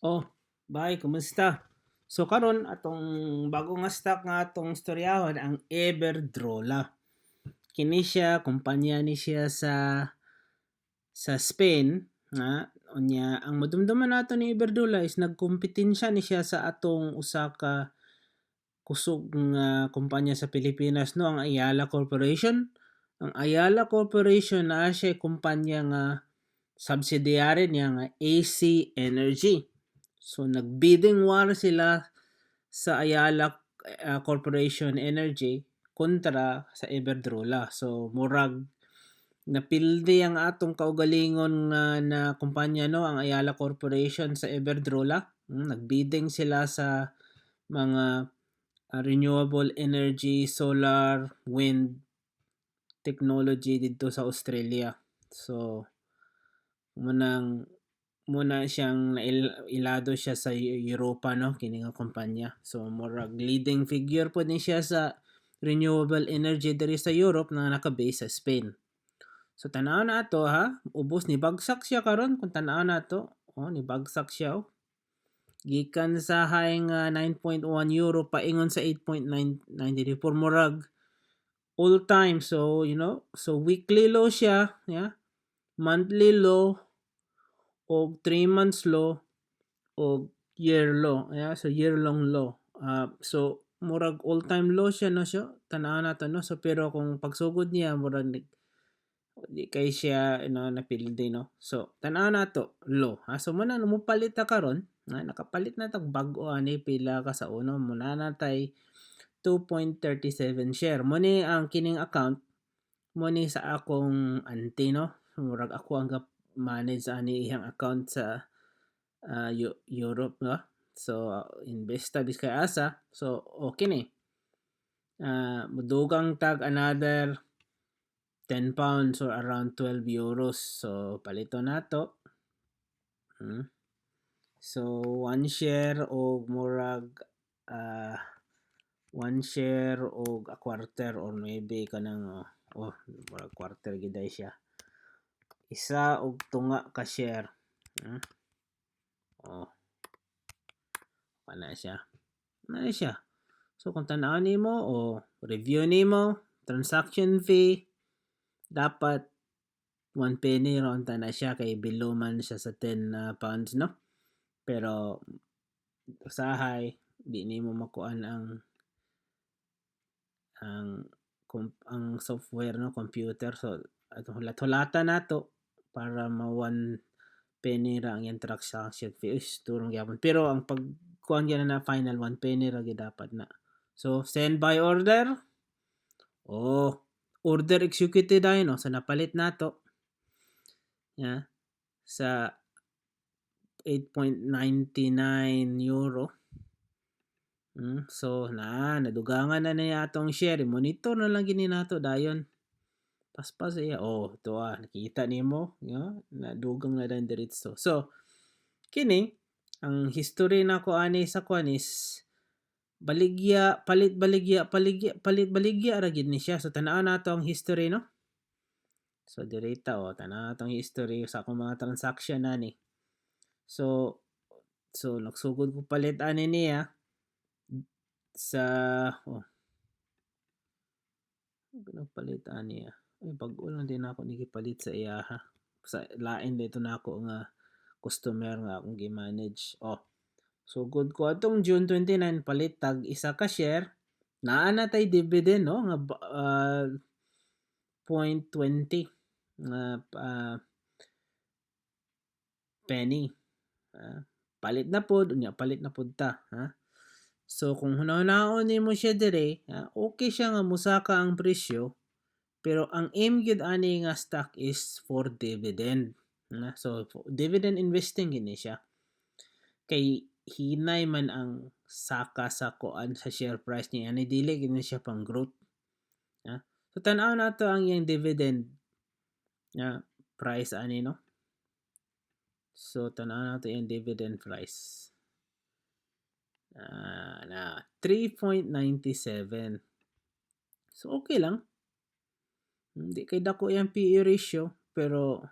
Oh, bye, kumusta? So karon atong bago nga stock nga atong storyahon ang Iberdrola. Kini siya kumpanya ni siya sa Spain nga unya ang madumduman nato ni Iberdrola is nagkompetensya ni siya sa atong usa ka kusog nga kumpanya sa Pilipinas no ang Ayala Corporation. Ang Ayala Corporation naa siya kumpanya nga subsidiary niya nga AC Energy. So nagbidding war sila sa Ayala Corporation Energy kontra sa Iberdrola. So murag napildi ang atong kaugalingon nga na kumpanya no ang Ayala Corporation sa Iberdrola. Nagbidding sila sa mga renewable energy, solar, wind technology dito sa Australia. So munang muna siyang ilado siya sa Europa no kini nga kumpanya. So murag leading figure po din siya sa renewable energy diri sa Europe na naka-base sa Spain. So tanaw na ato ha, ubos ni bagsak siya karon kung tanaw na ato. Oh, ni bagsak siya oh. Gikan sa high nga 9.1 euro paingon sa 8.994 murag all time. So so weekly low siya, yeah. Monthly low o 3 months low o year low. Yeah, so year long low. So murag all time low siya no siya. Tanaw na to no. So pero kung pagsugod niya murag di kay siya napildi no. So tanaw na to low. So muna mupalit ta karon. Nakapalit na tag bag-o ani pila ka sa uno muna na tay 2.37 share. Mo ni ang kining account mo ni sa akong auntie no. Murag ako ang manage ani iyang account sa Europe no. So investa bis kay asa. So okay ni. Mudugang tag another 10 pounds or around 12 euros. So palito nato. So one share og murag one share og a quarter or maybe kanang murag quarter giday siya. Isa og tunga ka share. Ana siya. Ana siya. So kung tanaw nimo o review nimo, transaction fee dapat 1 penny ron na siya kay below man siya sa 10 pounds no. Pero usahay di nimo makuan ang software no computer so ato hulat-hulatan nato para ma 1 penny ra ang yung transaction fee is turong gyapon pero ang pagkuan gyud na final 1 penny ra gyud dapat na. So send by order. Order executed ay no sa napalit nato. Yeah. Sa 8.99 euro. So nadugangan na niya atong share. Monitor na lang gini nato dayon. Paspas iya. Ito nakita nimo, nadugang na dan diretso. So kini ang history nako ani sa kuan is palit baligya ra gid ni siya. So tanaw nato ang history no. So direta tanaw atong history sa akong mga transaction ani. So nagsugod ko palit ani niya sa palit ani niya. Bag-o lang din ako nigipalit sa iya ha. Sa lain dito na ako nga customer nga akong gi-manage. So good ko atong June 29 palit tag isa ka share. Naa na tay dividend no nga 0.20 penny. Palit na pod palit na pod ta ha. So kung hunaw-hunaon nimo siya dire, okay siya nga musaka ang presyo. Pero ang aim gyud ani nga stock is for dividend. So dividend investing gini siya. Kay hinay man ang saka sa kuan sa share price niya ani dili gini siya pang growth. So tan-aw nato ang iyang dividend price ani no. So tan-aw nato iyang dividend price. 3.97. So okay lang. Hindi kay dako yung PE ratio pero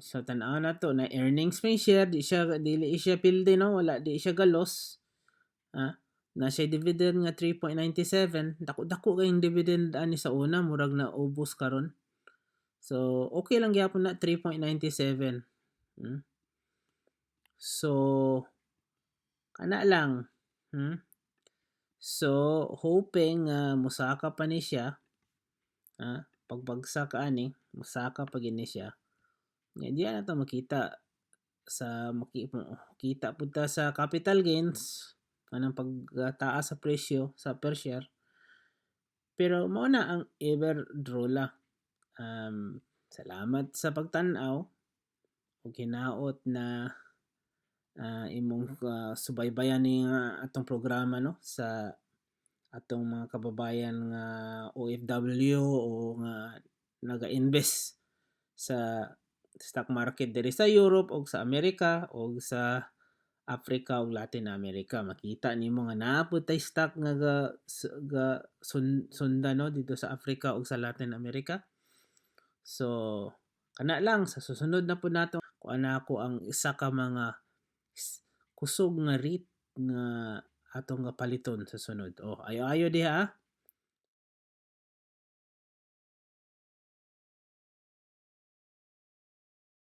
So tan-aw na to na earnings may share, dili siya pilde no, wala di siya galos. Ah, na siya dividend nga 3.97, dako-dako kayong dividend ani sa una, murag na ubos karon. So okay lang gyapon na 3.97. Hmm? So kana lang. Hmm? So hoping musaka pa ni siya. Pagbagsak ani, musaka pa gini siya. Di na to makita sa makita punta sa capital gains anang pagtaas sa presyo sa per share. Pero mao na ang Iberdrola. Salamat sa pagtan-aw ug hinaot na imong subaybayan ni atong programa no sa atong mga kababayan nga OFW o nga naga-invest sa stock market diri sa Europe o sa Amerika o sa Africa ug Latin America. Makita nimo nga naapod tay stock nga sunda no dito sa Africa ug sa Latin America. So kana lang sa susunod na pud nato kuan ako ang isa ka mga kusog nga REIT nga atong paliton sa sunod. Ayo-ayo diha.